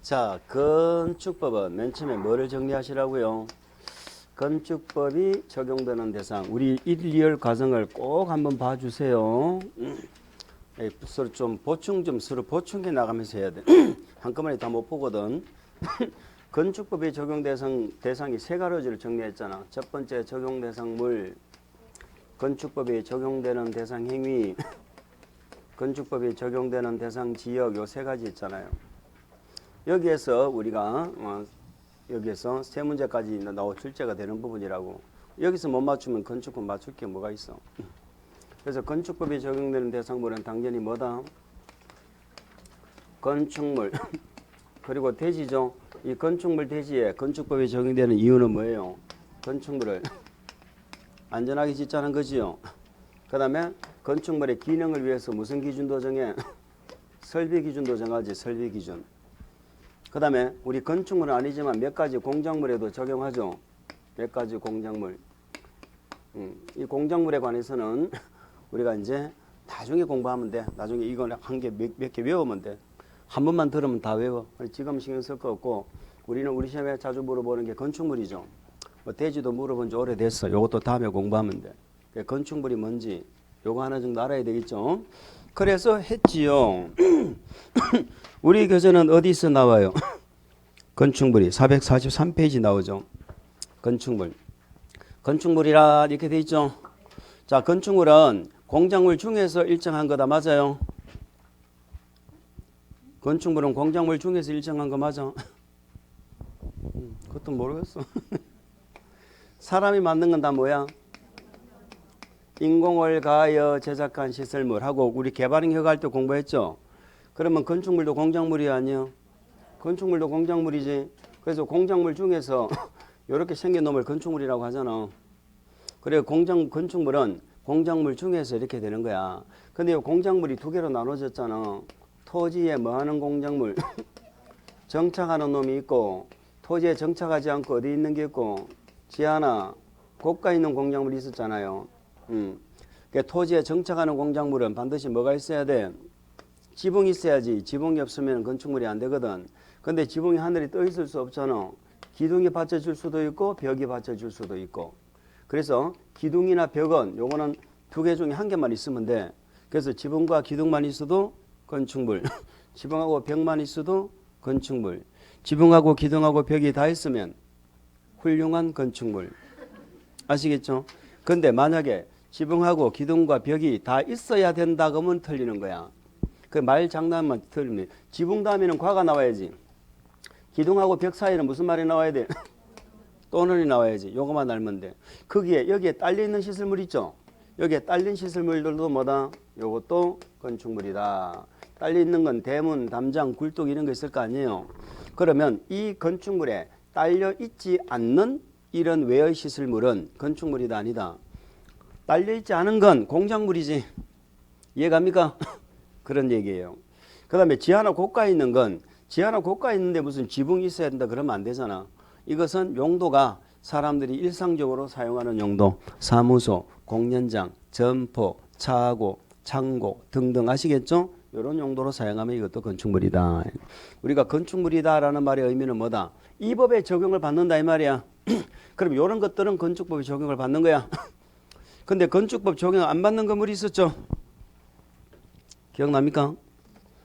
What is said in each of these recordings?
자, 건축법은 맨 처음에 뭐를 정리하시라고요? 건축법이 적용되는 대상. 우리 1, 2월 과정을 꼭 한번 봐주세요. 서로 좀 보충 좀 서로 보충해 나가면서 해야 돼. 한꺼번에 다 못 보거든. 건축법이 적용 대상이 세 가지를 정리했잖아. 첫 번째 적용 대상물, 건축법이 적용되는 대상 행위, 건축법이 적용되는 대상 지역 요 세 가지 있잖아요. 여기에서 우리가 여기에서 세 문제까지 나오 출제가 되는 부분이라고. 여기서 못 맞추면 건축법 맞출 게 뭐가 있어? 그래서 건축법이 적용되는 대상물은 당연히 뭐다? 건축물 그리고 대지죠. 이 건축물 대지에 건축법이 적용되는 이유는 뭐예요? 건축물을 안전하게 짓자는 거지요. 그 다음에 건축물의 기능을 위해서 무슨 기준도 정해? 설비 기준도 정하지. 설비 기준. 그 다음에 우리 건축물은 아니지만 몇 가지 공작물에도 적용하죠. 몇 가지 공작물. 이 공작물에 관해서는 우리가 이제 나중에 공부하면 돼. 나중에 이거 한 개 몇 개 외우면 돼. 한 번만 들으면 다 외워. 지금 신경 쓸 거 없고 우리는 우리 시험에 자주 물어보는 게 건축물이죠. 뭐 대지도 물어본 지 오래됐어. 요것도 다음에 공부하면 돼. 건축물이 뭔지 요거 하나 정도 알아야 되겠죠. 그래서 했지요. 우리 교재는 어디서 나와요? 건축물이 443페이지 나오죠. 건축물. 건축물이라 이렇게 돼 있죠. 자, 건축물은 공작물 중에서 일정한 거다. 맞아요? 건축물은 공작물 중에서 일정한 거 맞아? 그것도 모르겠어. 사람이 만든 건 다 뭐야? 인공을 가하여 제작한 시설물하고 우리 개발행 허가할 때 공부했죠. 그러면 건축물도 공작물이 아니야? 건축물도 공작물이지. 그래서 공작물 중에서 이렇게 생긴 놈을 건축물이라고 하잖아. 그래 건축물은 공작물 중에서 이렇게 되는 거야. 근데 이 공작물이 두 개로 나눠졌잖아. 토지에 뭐하는 공작물 정착하는 놈이 있고 토지에 정착하지 않고 어디 있는 게 있고 지하나 고가에 있는 공작물이 있었잖아요. 그러니까 토지에 정착하는 공작물은 반드시 뭐가 있어야 돼? 지붕이 있어야지. 지붕이 없으면 건축물이 안 되거든. 근데 지붕이 하늘에 떠 있을 수 없잖아. 기둥이 받쳐줄 수도 있고 벽이 받쳐줄 수도 있고. 그래서 기둥이나 벽은 요거는 두 개 중에 한 개만 있으면 돼. 그래서 지붕과 기둥만 있어도 건축물. 지붕하고 벽만 있어도 건축물. 지붕하고 기둥하고 벽이 다 있으면 훌륭한 건축물. 아시겠죠? 근데 만약에 지붕하고 기둥과 벽이 다 있어야 된다 그러면 틀리는 거야. 그 말 장난만 틀리면 지붕 다음에는 과가 나와야지. 기둥하고 벽 사이에는 무슨 말이 나와야 돼? 또는이 나와야지. 요거만 알면 돼. 거기에 여기에 딸려 있는 시설물 있죠. 여기에 딸린 시설물들도 뭐다? 요것도 건축물이다. 딸려 있는 건 대문, 담장, 굴뚝 이런 거 있을 거 아니에요. 그러면 이 건축물에 딸려 있지 않는 이런 외의 시설물은 건축물이다 아니다? 딸려 있지 않은 건 공작물이지. 이해갑니까? 그런 얘기예요. 그 다음에 지하나 고가에 있는 건 지하나 고가에 있는데 무슨 지붕이 있어야 된다 그러면 안 되잖아. 이것은 용도가 사람들이 일상적으로 사용하는 용도. 사무소, 공연장, 점포, 차고, 창고 등등 아시겠죠? 이런 용도로 사용하면 이것도 건축물이다. 우리가 건축물이다라는 말의 의미는 뭐다? 이 법에 적용을 받는다 이 말이야. 그럼 이런 것들은 건축법에 적용을 받는 거야. 근데 건축법 적용 안 받는 건물이 있었죠? 기억납니까?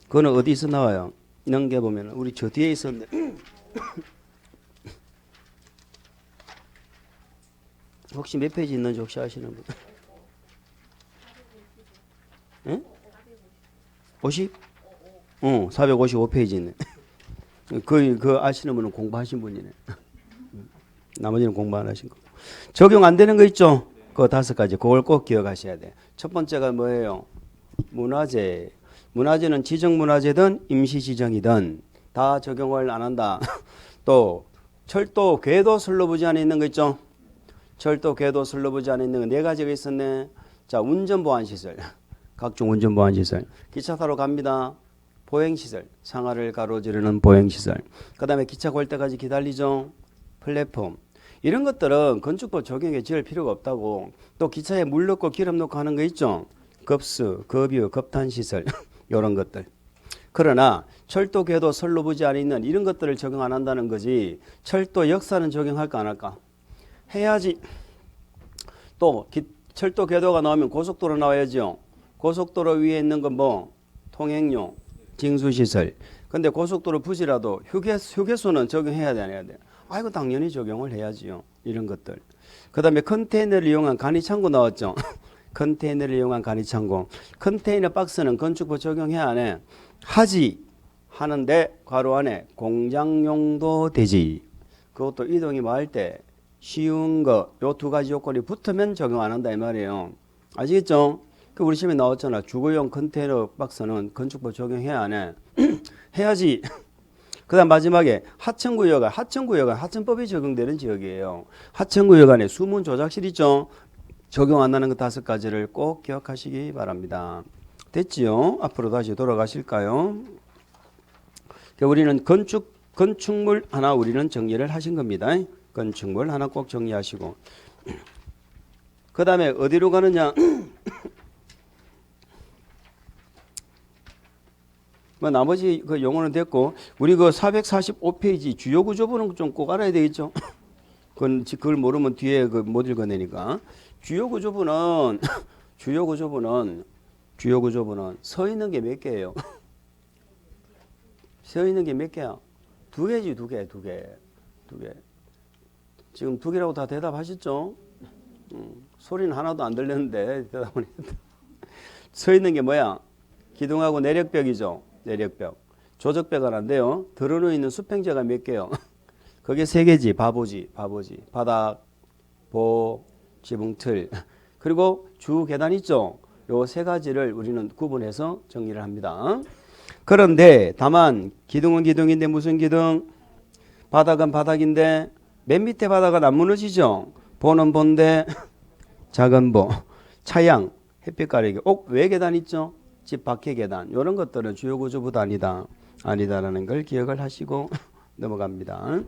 그거는 어디서 나와요? 넘겨보면 우리 저 뒤에 있었는데 혹시 몇 페이지 있는지 혹시 아시는 분? 응? 50? 455페이지 있네. 그 아시는 분은 공부하신 분이네. 나머지는 공부 안 하신 거. 적용 안 되는 거 있죠? 그 5가지. 그걸 꼭 기억하셔야 돼. 첫 번째가 뭐예요? 문화재. 문화재는 지정문화재든 임시지정이든 다 적용을 안 한다. 또 철도, 궤도, 선로부지 안에 있는 거 있죠? 철도, 궤도, 선로부지 안에 있는 거 4가지가 있었네. 자, 운전보안시설. 각종 운전보안시설. 기차 타러 갑니다. 보행시설. 상하를 가로지르는 보행시설. 그 다음에 기차 갈 때까지 기다리죠. 플랫폼. 이런 것들은 건축법 적용에 지을 필요가 없다고. 또 기차에 물 넣고 기름 넣고 하는 거 있죠. 급수, 급유, 급탄시설 이런 것들. 그러나 철도, 궤도, 선로, 부지 안에 있는 이런 것들을 적용 안 한다는 거지. 철도 역사는 적용할까 안 할까? 해야지. 또 철도, 궤도가 나오면 고속도로 나와야죠. 고속도로 위에 있는 건 뭐? 통행료, 징수시설. 근데 고속도로 부지라도 휴게소는 적용해야 돼, 안 해야 돼? 아이고, 당연히 적용을 해야지요. 이런 것들. 그 다음에 컨테이너를 이용한 간이창고 나왔죠. 컨테이너를 이용한 간이창고. 컨테이너 박스는 건축법 적용해야 안 해? 하지. 하는데 괄호 안에 공장용도 되지. 그것도 이동이 뭐 할 때 쉬운 거, 요 두 가지 요건이 붙으면 적용 안 한다 이 말이에요. 아시겠죠? 그 우리 시험에 나왔잖아. 주거용 컨테이너 박스는 건축법 적용해야 안 해? 해야지. 그 다음 마지막에 하천구역, 하천법이 적용되는 지역이에요. 하천구역 안에 수문 조작실 있죠? 적용 안 하는 것 5가지를 꼭 기억하시기 바랍니다. 됐지요? 앞으로 다시 돌아가실까요? 우리는 건축물 하나 우리는 정리를 하신 겁니다. 건축물 하나 꼭 정리하시고. 그 다음에 어디로 가느냐? 뭐 나머지 그 용어는 됐고, 우리 그 445페이지 주요 구조부는 좀 꼭 알아야 되겠죠? 그걸 모르면 뒤에 그 못 읽어내니까. 주요 구조부는 서 있는 게 몇 개예요? 서 있는 게 몇 개야? 2개지, 2개. 지금 2개라고 다 대답하셨죠? 소리는 하나도 안 들렸는데 대답을 했다. 서 있는 게 뭐야? 기둥하고 내력벽이죠. 내력벽. 조적벽은 안 돼요. 드러누워 있는 수평재가 몇 개요? 그게 3개지. 바보지. 바닥, 보, 지붕틀. 그리고 주 계단 있죠. 요 3가지를 우리는 구분해서 정리를 합니다. 그런데 다만 기둥은 기둥인데 무슨 기둥? 바닥은 바닥인데 맨 밑에 바닥은 안 무너지죠. 보는 본데 작은 보, 차양, 햇빛 가리개, 외 계단 있죠. 집 밖에 계단. 이런 것들은 주요 구조부도 아니다라는 걸 기억을 하시고 넘어갑니다.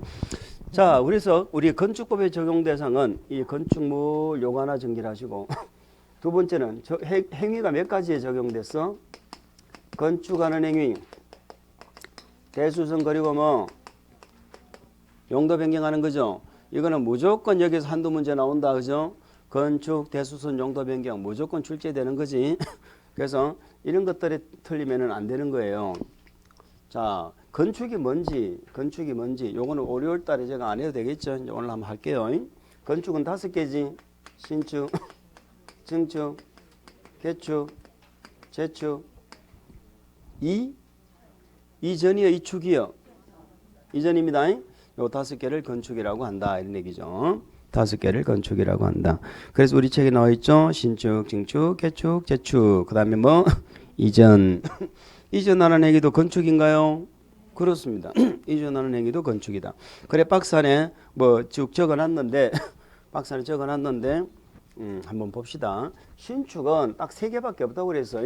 자, 그래서 우리 건축법의 적용 대상은 이 건축물 요거 하나 정리를 하시고, 두 번째는 행위가 몇 가지에 적용됐어? 건축하는 행위, 대수선 그리고 뭐 용도 변경하는 거죠. 이거는 무조건 여기서 한두 문제 나온다, 그죠? 건축, 대수선, 용도 변경 무조건 출제되는 거지. 그래서 이런 것들이 틀리면은 안 되는 거예요. 자, 건축이 뭔지 요거는 5, 6월 달에 제가 안 해도 되겠죠. 이제 오늘 한번 할게요. 건축은 5개지. 신축, 증축, 개축, 재축, 이전이요, 이축이요. 이전입니다. 요 5개를 건축이라고 한다 이런 얘기죠. 5개를 건축이라고 한다. 그래서 우리 책에 나와 있죠. 신축, 증축, 개축, 재축. 그 다음에 뭐 이전. 이전하는 행위도 건축인가요? 그렇습니다. 이전하는 행위도 건축이다. 그래 박스 안에 뭐 쭉 적어놨는데 박스 안에 적어놨는데 한번 봅시다. 신축은 딱 3개밖에 없다고 그래서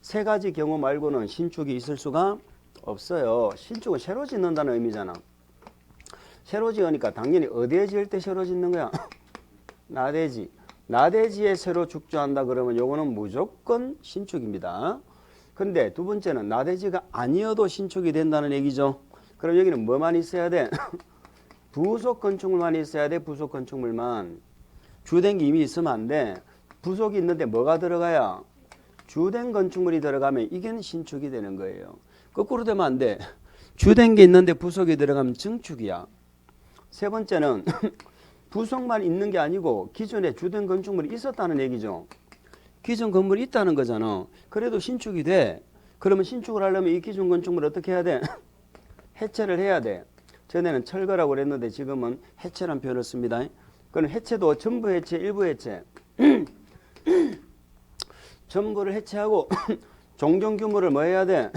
3가지 경우 말고는 신축이 있을 수가 없어요. 신축은 새로 짓는다는 의미잖아. 새로 지으니까 당연히 어디에 지을 때 새로 짓는 거야? 나대지. 나대지에 새로 축조한다 그러면 요거는 무조건 신축입니다. 그런데 두 번째는 나대지가 아니어도 신축이 된다는 얘기죠. 그럼 여기는 뭐만 있어야 돼? 부속 건축물만 있어야 돼. 부속 건축물만. 주된 게 이미 있으면 안 돼. 부속이 있는데 뭐가 들어가야? 주된 건축물이 들어가면 이게 신축이 되는 거예요. 거꾸로 되면 안 돼. 주된 게 있는데 부속이 들어가면 증축이야. 세 번째는 부속만 있는 게 아니고 기존에 주된 건축물이 있었다는 얘기죠. 기존 건물이 있다는 거잖아. 그래도 신축이 돼. 그러면 신축을 하려면 이 기존 건축물을 어떻게 해야 돼? 해체를 해야 돼. 전에는 철거라고 그랬는데 지금은 해체란 표현을 씁니다. 그럼 해체도 전부 해체, 일부 해체. 전부를 해체하고 종전 규모를 뭐 해야 돼?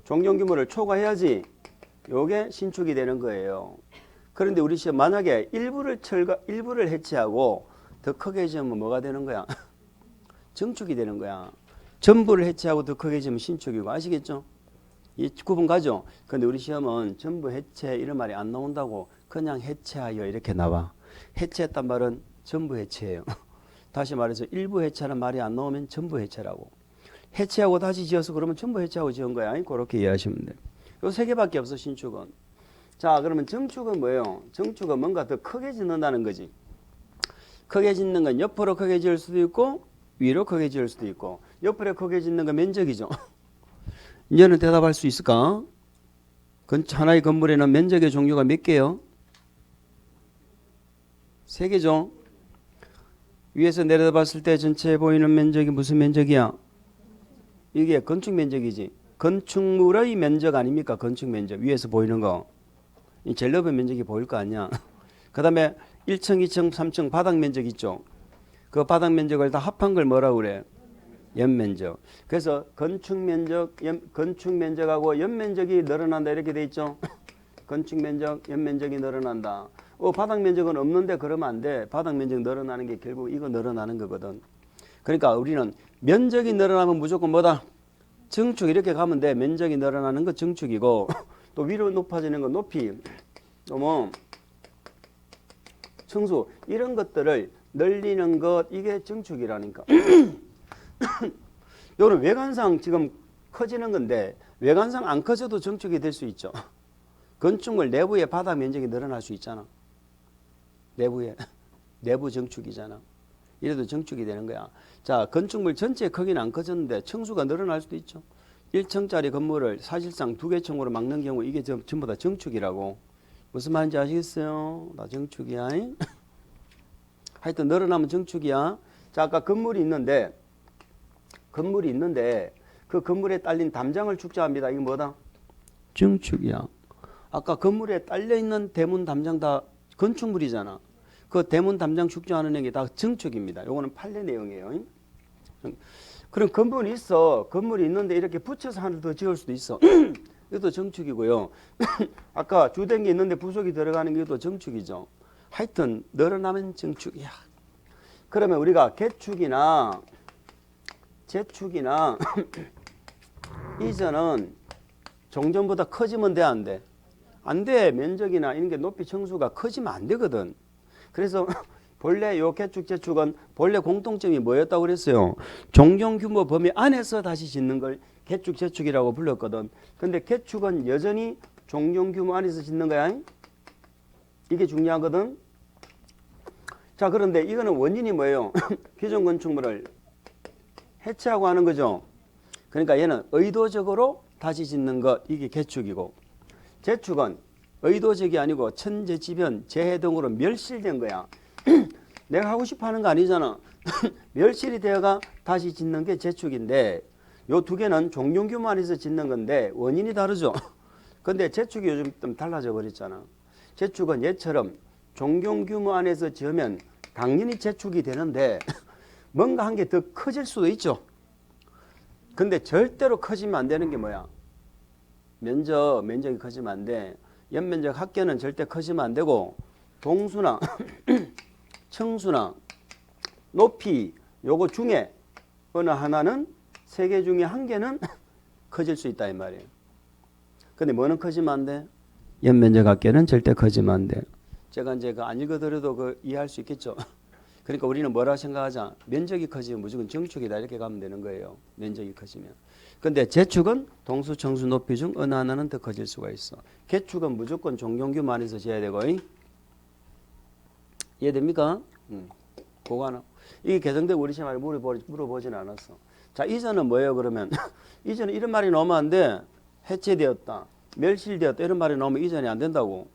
종전 규모를 초과해야지. 요게 신축이 되는 거예요. 그런데 우리 시험 만약에 일부를 해체하고 더 크게 지으면 뭐가 되는 거야? 증축이 되는 거야. 전부를 해체하고 더 크게 지으면 신축이고. 아시겠죠? 이 구분 가죠? 근데 우리 시험은 전부 해체 이런 말이 안 나온다고 그냥 해체하여 이렇게 나와. 해체했단 말은 전부 해체예요. 다시 말해서 일부 해체라는 말이 안 나오면 전부 해체라고. 해체하고 다시 지어서 그러면 전부 해체하고 지은 거야. 그렇게 이해하시면 돼요. 요 세 개밖에 없어 신축은. 자 그러면 정축은 뭐예요? 정축은 뭔가 더 크게 짓는다는 거지. 크게 짓는 건 옆으로 크게 지을 수도 있고 위로 크게 지을 수도 있고. 옆으로 크게 짓는 건 면적이죠. 이제는 대답할 수 있을까? 하나의 건물에는 면적의 종류가 몇 개요? 3개죠. 위에서 내려다봤을 때 전체에 보이는 면적이 무슨 면적이야? 이게 건축 면적이지. 건축물의 면적 아닙니까? 건축 면적. 위에서 보이는 거. 이 제일 넓은 면적이 보일 거 아니야. 그 다음에 1층, 2층, 3층 바닥 면적 있죠. 그 바닥 면적을 다 합한 걸 뭐라고 그래? 연면적. 그래서 건축 면적하고 연면적이 늘어난다 이렇게 돼 있죠. 건축 면적, 연면적이 늘어난다. 바닥 면적은 없는데 그러면 안 돼. 바닥 면적 늘어나는 게 결국 이거 늘어나는 거거든. 그러니까 우리는 면적이 늘어나면 무조건 뭐다? 증축 이렇게 가면 돼. 면적이 늘어나는 거 증축이고 또 위로 높아지는 건 높이 또 뭐 청수 이런 것들을 늘리는 것 이게 증축이라니까. 요는 외관상 지금 커지는 건데 외관상 안 커져도 증축이 될 수 있죠. 건축물 내부의 바닥 면적이 늘어날 수 있잖아. 내부에 내부 증축이잖아. 이래도 증축이 되는 거야. 자, 건축물 전체의 크기는 안 커졌는데 층수가 늘어날 수도 있죠. 1층짜리 건물을 사실상 2개 층으로 막는 경우 이게 전부 다 증축이라고. 무슨 말인지 아시겠어요? 나 증축이야. 하여튼 늘어나면 증축이야. 자, 아까 건물이 있는데 그 건물에 딸린 담장을 축소합니다. 이게 뭐다? 증축이야. 아까 건물에 딸려있는 대문 담장 다 건축물이잖아. 그 대문 담장 축소하는 행위 다 증축입니다. 요거는 판례 내용이에요. 그럼 건물이 있어. 건물이 있는데 이렇게 붙여서 하나 더 지을 수도 있어. 이것도 증축이고요. 아까 주택이 있는데 부속이 들어가는 게 이것도 증축이죠. 하여튼 늘어나면 증축이야. 그러면 우리가 개축이나 재축이나 이전은 종전보다 커지면 돼, 안 돼? 안 돼. 면적이나 이런 게 높이 층수가 커지면 안 되거든. 그래서 본래 요 개축 재축은 본래 공통점이 뭐였다고 그랬어요? 종종 규모 범위 안에서 다시 짓는 걸 개축 재축이라고 불렀거든. 근데 개축은 여전히 종종 규모 안에서 짓는 거야. 이게 중요하거든. 자, 그런데 이거는 원인이 뭐예요? 기존 건축물을 해체하고 하는 거죠. 그러니까 얘는 의도적으로 다시 짓는 것, 이게 개축이고, 재축은 의도적이 아니고 천재지변, 재해 등으로 멸실된 거야. 내가 하고 싶어 하는 거 아니잖아. 멸실이 되어가 다시 짓는 게 재축인데, 요 두 개는 종종 규모 안에서 짓는 건데 원인이 다르죠. 근데 재축이 요즘 좀 달라져 버렸잖아. 재축은 얘처럼 종종 규모 안에서 지으면 당연히 재축이 되는데 뭔가 한 게 더 커질 수도 있죠. 근데 절대로 커지면 안 되는 게 뭐야? 면적이 커지면 안 돼. 연면적 합계는 절대 커지면 안 되고, 동수나 층수나 높이 요거 중에 어느 하나는 세 개 중에 한 개는 커질 수 있다 이 말이에요. 근데 뭐는 커지면 안 돼? 연면적 합계는 절대 커지면 안 돼. 제가 이제 안 읽어드려도 이해할 수 있겠죠. 그러니까 우리는 뭐라 생각하자? 면적이 커지면 무조건 정축이다 이렇게 가면 되는 거예요. 면적이 커지면. 근데 재축은 동수, 청수, 높이 중 어느 하나는 더 커질 수가 있어. 개축은 무조건 종용규모 안에서 지어야 되고. 이해됩니까? 그거 하나. 이게 개정되고 우리 시험에 물어보진 않았어. 자, 이전은 뭐예요 그러면? 이전은 이런 말이 나오면 안 돼. 해체되었다, 멸실되었다 이런 말이 나오면 이전이 안 된다고.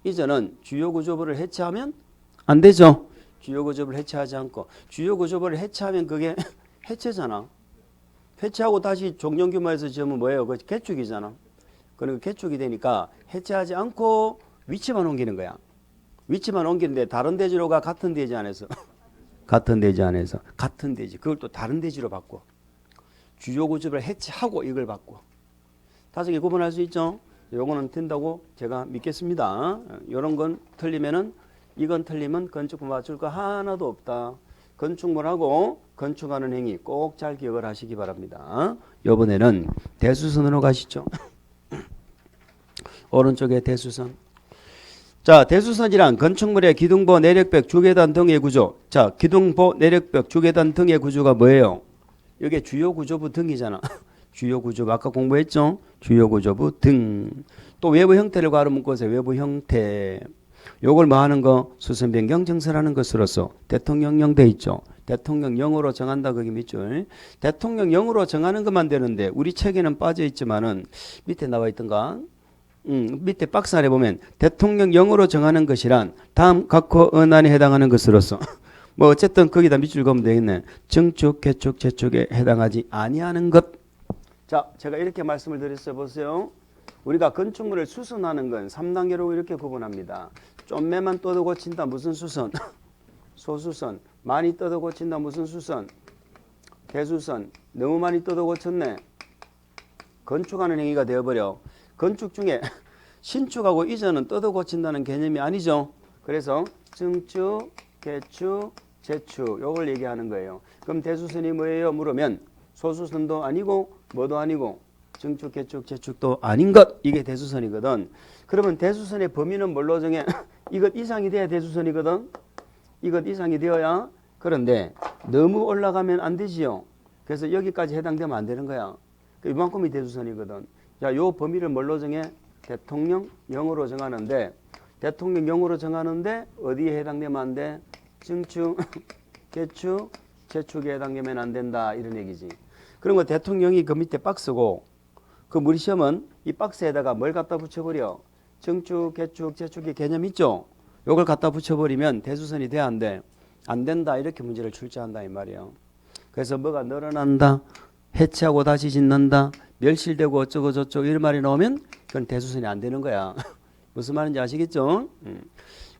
이전은 주요 구조부를 해체하면 안 되죠. 주요 구조부를 해체하지 않고, 주요 구조부를 해체하면 그게 해체잖아. 해체하고 다시 종용 규모에서 지으면 뭐예요? 그 개축이잖아. 그러니까 개축이 되니까 해체하지 않고 위치만 옮기는 거야. 위치만 옮기는데 다른 대지로가 같은 대지 안에서 같은 대지 안에서 같은 대지 그걸 또 다른 대지로 바꿔. 주요 구조부를 해체하고 이걸 바꿔. 다섯 개 구분할 수 있죠. 요거는 된다고 제가 믿겠습니다. 요런 건 틀리면은, 이건 틀리면 건축물 맞출 거 하나도 없다. 건축물하고 건축하는 행위 꼭 잘 기억을 하시기 바랍니다. 이번에는 대수선으로 가시죠. 오른쪽에 대수선. 자, 대수선이란 건축물의 기둥보, 내력벽, 주계단 등의 구조. 자, 기둥보, 내력벽, 주계단 등의 구조가 뭐예요? 이게 주요 구조부 등이잖아. 주요 구조부 아까 공부했죠? 주요 구조부 등. 또 외부 형태를 괄호 묶어서 외부 형태. 요걸 뭐 하는 거? 수선 변경 정설하는 것으로서 대통령령 돼 있죠. 대통령령으로 정한다 거기 밑줄. 대통령령으로 정하는 것만 되는데 우리 책에는 빠져 있지만은 밑에 나와 있던가? 밑에 박스 아래 보면 대통령령으로 정하는 것이란 다음 각호 언안에 해당하는 것으로서 뭐 어쨌든 거기다 밑줄 그으면 되겠네. 증축, 개축, 재축에 해당하지 아니하는 것. 자, 제가 이렇게 말씀을 드렸어요. 보세요. 우리가 건축물을 수선하는 건 3단계로 이렇게 구분합니다. 좀매만 떠도 고친다. 무슨 수선? 소수선. 많이 떠도 고친다. 무슨 수선? 대수선. 너무 많이 떠도 고쳤네. 건축하는 행위가 되어버려. 건축 중에 신축하고 이전은 떠도 고친다는 개념이 아니죠. 그래서 증축, 개축, 재축 요걸 얘기하는 거예요. 그럼 대수선이 뭐예요? 물으면 소수선도 아니고 뭐도 아니고 증축, 개축, 재축도 아닌 것. 이게 대수선이거든. 그러면 대수선의 범위는 뭘로 정해? 이것 이상이 돼야 대수선이거든. 이것 이상이 되어야. 그런데 너무 올라가면 안 되지요. 그래서 여기까지 해당되면 안 되는 거야. 이만큼이 대수선이거든. 자, 요 범위를 뭘로 정해? 대통령령으로 정하는데 대통령령으로 정하는데 어디에 해당되면 안 돼? 증축, 개축, 재축에 해당되면 안 된다. 이런 얘기지. 그런 거 대통령이 그 밑에 박스고 그 우리 시험은 이 박스에다가 뭘 갖다 붙여버려? 증축, 개축, 재축의 개념 있죠? 요걸 갖다 붙여버리면 대수선이 돼? 안 돼? 안 된다. 이렇게 문제를 출제한다 이 말이에요. 그래서 뭐가 늘어난다, 해체하고 다시 짓는다, 멸실되고 어쩌고 저쩌고 이런 말이 나오면 그건 대수선이 안 되는 거야. 무슨 말인지 아시겠죠?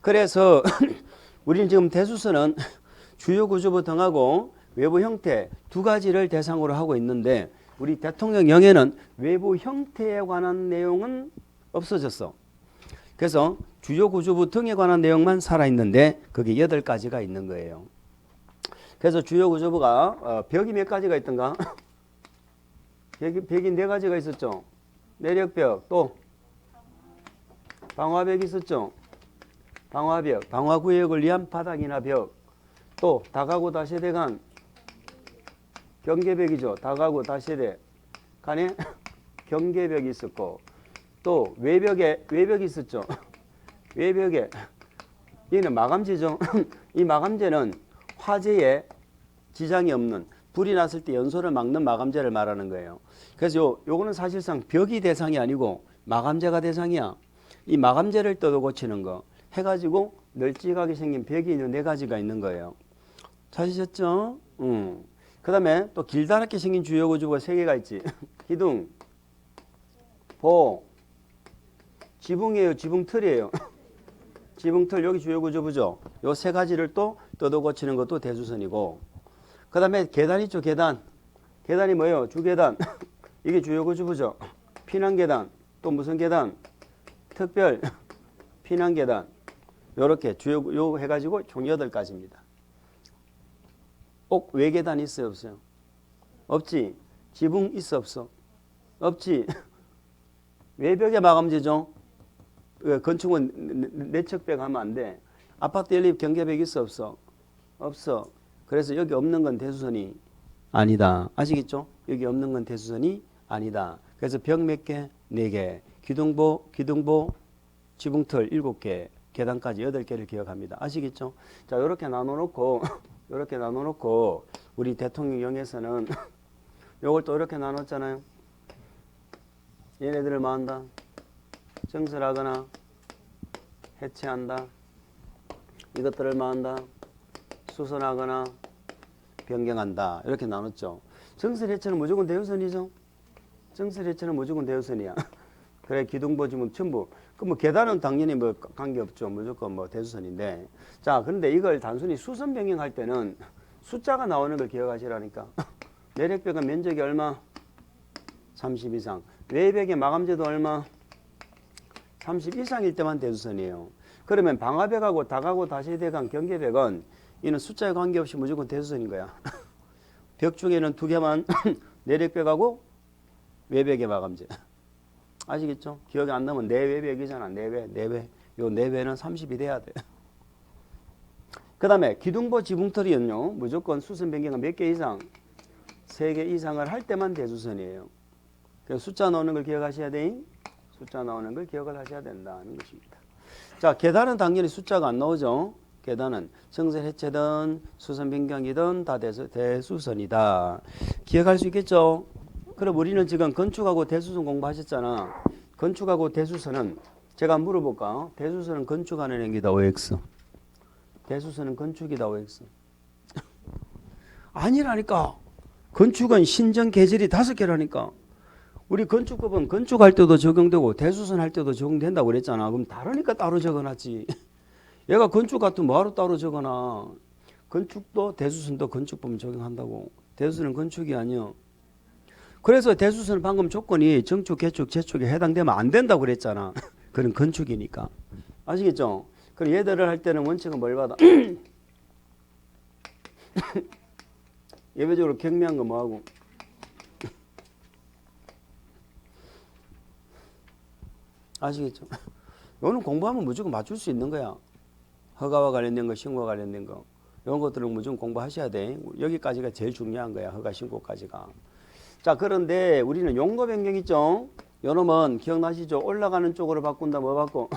그래서 우리는 지금 대수선은 주요 구조부 등하고 외부 형태 두 가지를 대상으로 하고 있는데 우리 대통령령에는 외부 형태에 관한 내용은 없어졌어. 그래서 주요 구조부 등에 관한 내용만 살아있는데 그게 8가지가 있는 거예요. 그래서 주요 구조부가 벽이 몇 가지가 있던가? 벽이 4가지가 있었죠. 내력벽, 또 방화벽이 있었죠. 방화벽, 방화구역을 위한 바닥이나 벽, 또 다가구 다세대 간 경계벽이죠. 다가구 다세대 간에 경계벽이 있었고 또 외벽이 있었죠. 외벽에 이는 마감재죠. 이 마감재는 화재에 지장이 없는 불이 났을 때 연소를 막는 마감재를 말하는 거예요. 그래서 요거는 사실상 벽이 대상이 아니고 마감재가 대상이야. 이 마감재를 떠도 고치는 거 해가지고 널찍하게 생긴 벽이 있는 4가지가 있는 거예요. 찾으셨죠? 그 다음에 또 길다랗게 생긴 주요 구조가 3개가 있지. 기둥, 보, 지붕이에요. 지붕틀이에요. 지붕틀 여기 주요 구조부죠. 요 3가지를 또 떠도 고치는 것도 대수선이고 그 다음에 계단 있죠. 계단이 뭐예요? 주계단. 이게 주요 구조부죠. 피난계단. 또 무슨 계단? 특별 피난계단. 요렇게 요 해가지고 총 8가지입니다. 꼭 외계단 있어요? 없어요? 없지. 지붕 있어? 없어? 없지. 외벽에 마감재죠. 건축은 내척벽 하면 안 돼. 아파트 연립 경계벽 있어? 없어? 없어. 그래서 여기 없는 건 대수선이 아니다. 아시겠죠? 여기 없는 건 대수선이 아니다. 그래서 벽 몇 개? 4개. 기둥보, 지붕틀 7개. 계단까지 8개를 기억합니다. 아시겠죠? 자, 요렇게 나눠놓고 이렇게 나눠놓고 우리 대통령령에서는 요걸 또 이렇게 나눴잖아요. 얘네들을 뭐 한다? 정설하거나 해체한다. 이것들을 뭐 한다? 수선하거나 변경한다. 이렇게 나눴죠. 정설 해체는 무조건 대우선이죠. 정설 해체는 무조건 대우선이야. 그래 기둥보 지금 전부 그 뭐 계단은 당연히 뭐 관계없죠. 무조건 뭐 대수선인데. 자, 그런데 이걸 단순히 수선 변경할 때는 숫자가 나오는 걸 기억하시라니까. 내력벽은 면적이 얼마? 30 이상. 외벽의 마감재도 얼마? 30 이상일 때만 대수선이에요. 그러면 방화벽하고 다가구 다세대 간 경계벽은 이는 숫자에 관계없이 무조건 대수선인 거야. 벽 중에는 2개만 내력벽하고 외벽의 마감재. 아시겠죠? 기억이 안 나면 내외벽이잖아. 내외. 요 내외는 30이 돼야 돼. 그 다음에 기둥보 지붕털이는요. 무조건 수선 변경은 몇 개 이상? 3개 이상을 할 때만 대수선이에요. 그래서 숫자 나오는 걸 기억하셔야 돼. 숫자 나오는 걸 기억을 하셔야 된다는 것입니다. 자, 계단은 당연히 숫자가 안 나오죠. 계단은 정선 해체든 수선 변경이든 다 대수선이다. 기억할 수 있겠죠? 그럼 우리는 지금 건축하고 대수선 공부하셨잖아. 건축하고 대수선은 제가 물어볼까? 대수선은 건축하는 행위다, OX. 대수선은 건축이다, OX. 아니라니까. 건축은 신정 계절이 5개라니까. 우리 건축법은 건축할 때도 적용되고 대수선 할 때도 적용된다고 그랬잖아. 그럼 다르니까 따로 적어놨지. 얘가 건축 같으면 뭐하러 따로 적어놔. 건축도 대수선도 건축법 적용한다고. 대수선은 건축이 아니야. 그래서 대수선은 방금 조건이 정축, 개축, 재축에 해당되면 안 된다고 그랬잖아. 그건 건축이니까. 아시겠죠? 그럼 얘들을 할 때는 원칙은 뭘 받아? 예외적으로 경미한 거 뭐하고? 아시겠죠? 이거는 공부하면 무조건 맞출 수 있는 거야. 허가와 관련된 거, 신고와 관련된 거. 이런 것들은 무조건 공부하셔야 돼. 여기까지가 제일 중요한 거야. 허가, 신고까지가. 자, 그런데 우리는 용도 변경 있죠? 요놈은 기억나시죠? 올라가는 쪽으로 바꾼다 뭐 바꿔?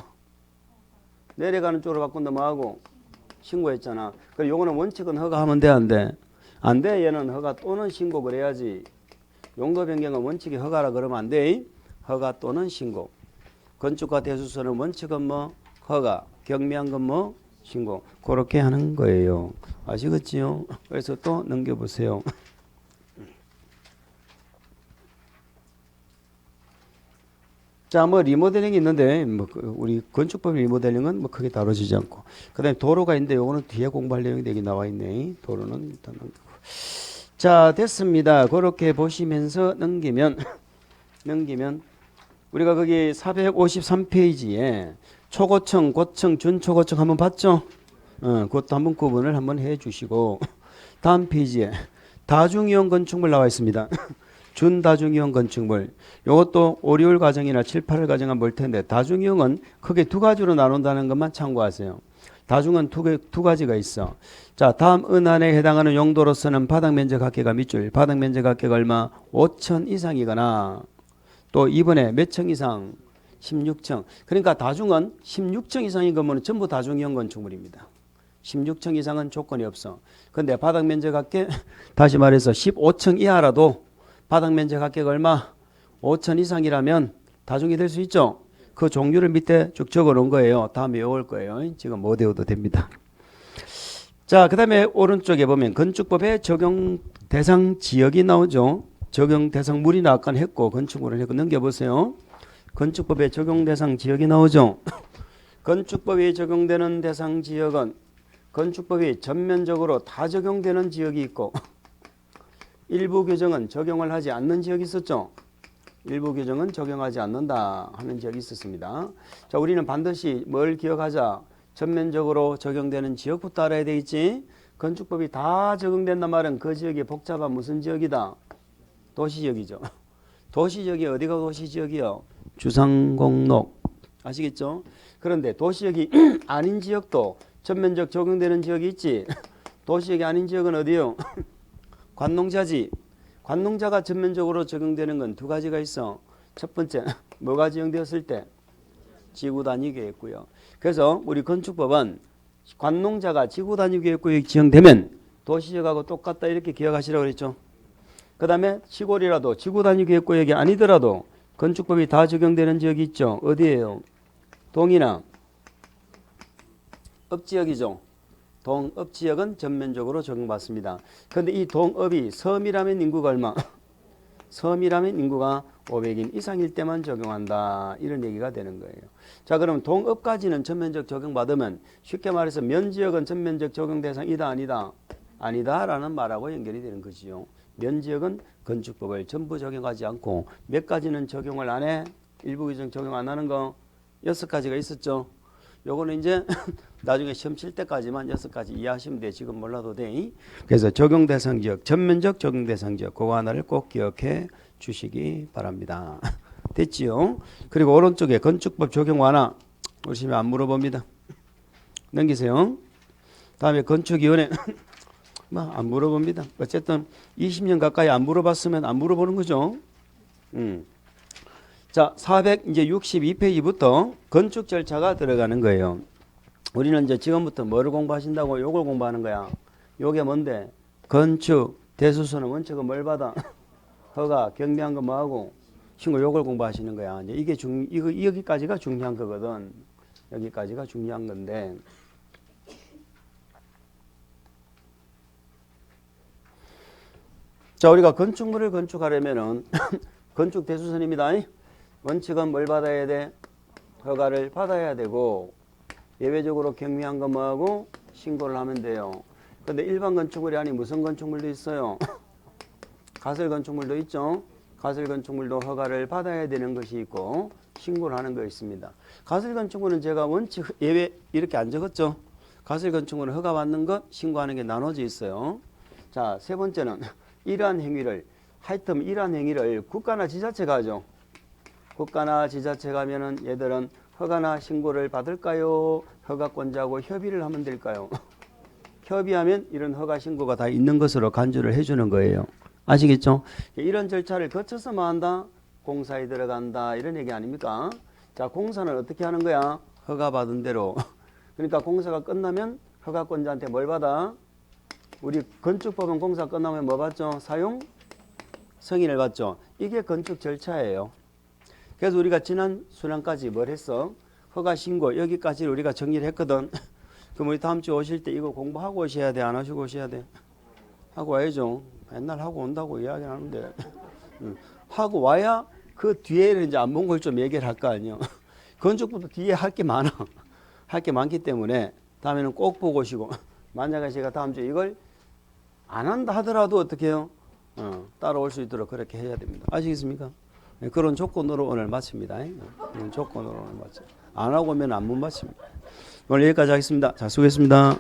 내려가는 쪽으로 바꾼다 뭐 하고? 신고했잖아. 그리고 요거는 원칙은 허가하면 돼, 안 돼? 안 돼. 얘는 허가 또는 신고 그래야지. 용도 변경은 원칙이 허가라 그러면 안 돼. 허가 또는 신고. 건축과 대수선은 원칙은 뭐? 허가. 경미한 건 뭐? 신고. 그렇게 하는 거예요. 아시겠지요? 그래서 또 넘겨보세요. 자, 뭐 리모델링이 있는데 뭐 우리 건축법 리모델링은 뭐 크게 다뤄지지 않고, 그다음에 도로가 있는데 요거는 뒤에 공부할 내용이 여기 나와 있네. 도로는 일단 넘기고. 자, 됐습니다. 그렇게 보시면서 넘기면 우리가 거기 453페이지에 초고층, 고층, 준초고층 한번 봤죠? 그것도 한번 구분을 한번 해주시고, 다음 페이지에 다중이용 건축물 나와 있습니다. 준다중이용 건축물. 이것도 5, 6월 과정이나 7, 8월 과정은 볼 텐데, 다중이용은 크게 두 가지로 나눈다는 것만 참고하세요. 다중은 두 가지가 있어. 자, 다음 은안에 해당하는 용도로서는 바닥 면적 합계가 밑줄, 바닥 면적 합계가 얼마? 5천 이상이거나, 또 이번에 몇 층 이상? 16층. 그러니까 다중은 16층 이상인 거면 전부 다중이용 건축물입니다. 16층 이상은 조건이 없어. 근데 바닥 면적 합계, 다시 말해서 15층 이하라도 바닥 면적 합계가 얼마? 5천 이상이라면 다중이 될 수 있죠. 그 종류를 밑에 쭉 적어 놓은 거예요. 다음에 외울 거예요. 지금 못 외워도 됩니다. 자, 그 다음에 오른쪽에 보면 건축법의 적용 대상 지역이 나오죠. 적용 대상물이 아까 했고 건축물을 했고, 넘겨보세요. 건축법의 적용 대상 지역이 나오죠. 건축법이 적용되는 대상 지역은 건축법이 전면적으로 다 적용되는 지역이 있고, 일부 규정은 적용을 하지 않는 지역이 있었죠. 일부 규정은 적용하지 않는다 하는 지역이 있었습니다. 자, 우리는 반드시 뭘 기억하자? 전면적으로 적용되는 지역부터 알아야 되겠지. 건축법이 다 적용된단 말은 그 지역이 복잡한 무슨 지역이다? 도시지역이죠. 도시지역이 어디가 도시지역이요? 주상공록. 아시겠죠? 그런데 도시지역이 아닌 지역도 전면적 적용되는 지역이 있지. 도시지역이 아닌 지역은 어디요? 관농자지. 관농자가 전면적으로 적용되는 건 두 가지가 있어. 첫 번째, 뭐가 적용되었을 때? 지구단위계획구역. 그래서 우리 건축법은 관농자가 지구단위계획구역이 지정되면 도시지역하고 똑같다 이렇게 기억하시라고 그랬죠. 그 다음에 시골이라도 지구단위계획구역이 아니더라도 건축법이 다 적용되는 지역이 있죠. 어디예요? 동이나 읍지역이죠. 동읍지역은 전면적으로 적용받습니다. 그런데 이 동읍이 섬이라면 인구가 얼마? 섬이라면 인구가 500인 이상일 때만 적용한다. 이런 얘기가 되는 거예요. 자, 그럼 동읍까지는 전면적 적용받으면 쉽게 말해서 면지역은 전면적 적용 대상이다 아니다? 아니다라는 말하고 연결이 되는 것이죠. 면지역은 건축법을 전부 적용하지 않고 몇 가지는 적용을 안 해? 일부 규정 적용 안 하는 거 6가지가 있었죠. 요거는 이제 나중에 시험 칠 때까지만 6가지 이해하시면 돼. 지금 몰라도 돼. 그래서 적용 대상 지역, 전면적 적용 대상 지역, 그거 하나를 꼭 기억해 주시기 바랍니다. 됐지요? 그리고 오른쪽에 건축법 적용 완화. 오시면 안 물어봅니다. 넘기세요. 다음에 건축위원회. 뭐 안 물어봅니다. 어쨌든 20년 가까이 안 물어봤으면 안 물어보는 거죠. 자, 462페이지부터 건축 절차가 들어가는 거예요. 우리는 이제 지금부터 뭐를 공부하신다고? 요걸 공부하는 거야. 요게 뭔데? 건축, 대수선은 원칙은 뭘 받아? 허가, 경비한 거 뭐하고? 신고 요걸 공부하시는 거야. 이제 이게 여기까지가 중요한 거거든. 여기까지가 중요한 건데. 자, 우리가 건축물을 건축하려면은 건축 대수선입니다. 원칙은 뭘 받아야 돼? 허가를 받아야 되고, 예외적으로 경미한 거 뭐하고? 신고를 하면 돼요. 근데 일반 건축물이 아닌 무슨 건축물도 있어요? 가설 건축물도 있죠. 가설 건축물도 허가를 받아야 되는 것이 있고 신고를 하는 거 있습니다. 가설 건축물은 제가 원칙 예외 이렇게 안 적었죠. 가설 건축물은 허가 받는 것, 신고하는 게 나눠져 있어요. 자, 세 번째는 이러한 행위를 하여튼 이러한 행위를 국가나 지자체가 하죠. 국가나 지자체가 하면은 얘들은 허가나 신고를 받을까요? 허가권자하고 협의를 하면 될까요? 협의하면 이런 허가 신고가 다 있는 것으로 간주를 해주는 거예요. 아시겠죠? 이런 절차를 거쳐서 뭐 한다? 공사에 들어간다. 이런 얘기 아닙니까? 자, 공사는 어떻게 하는 거야? 허가 받은 대로. 그러니까 공사가 끝나면 허가권자한테 뭘 받아? 우리 건축법은 공사 끝나면 뭐 받죠? 사용 승인을 받죠. 이게 건축 절차예요. 그래서 우리가 지난 수련까지 뭘 했어? 허가 신고 여기까지를 우리가 정리를 했거든. 그럼 우리 다음 주 오실 때 이거 공부하고 오셔야 돼? 안 하시고 오셔야 돼? 하고 와야죠. 맨날 하고 온다고 이야기하는데 하고 와야 그 뒤에는 이제 안 본 걸 좀 얘기를 할 거 아니에요. 건축부터 뒤에 할 게 많아. 할 게 많기 때문에 다음에는 꼭 보고 오시고 만약에 제가 다음 주에 이걸 안 한다 하더라도 어떻게 해요? 따라올 수 있도록 그렇게 해야 됩니다. 아시겠습니까? 그런 조건으로 오늘 마칩니다. 그런 조건으로 오늘 마칩니다. 안 하고 오면 안 못 마칩니다. 오늘 여기까지 하겠습니다. 자, 수고했습니다.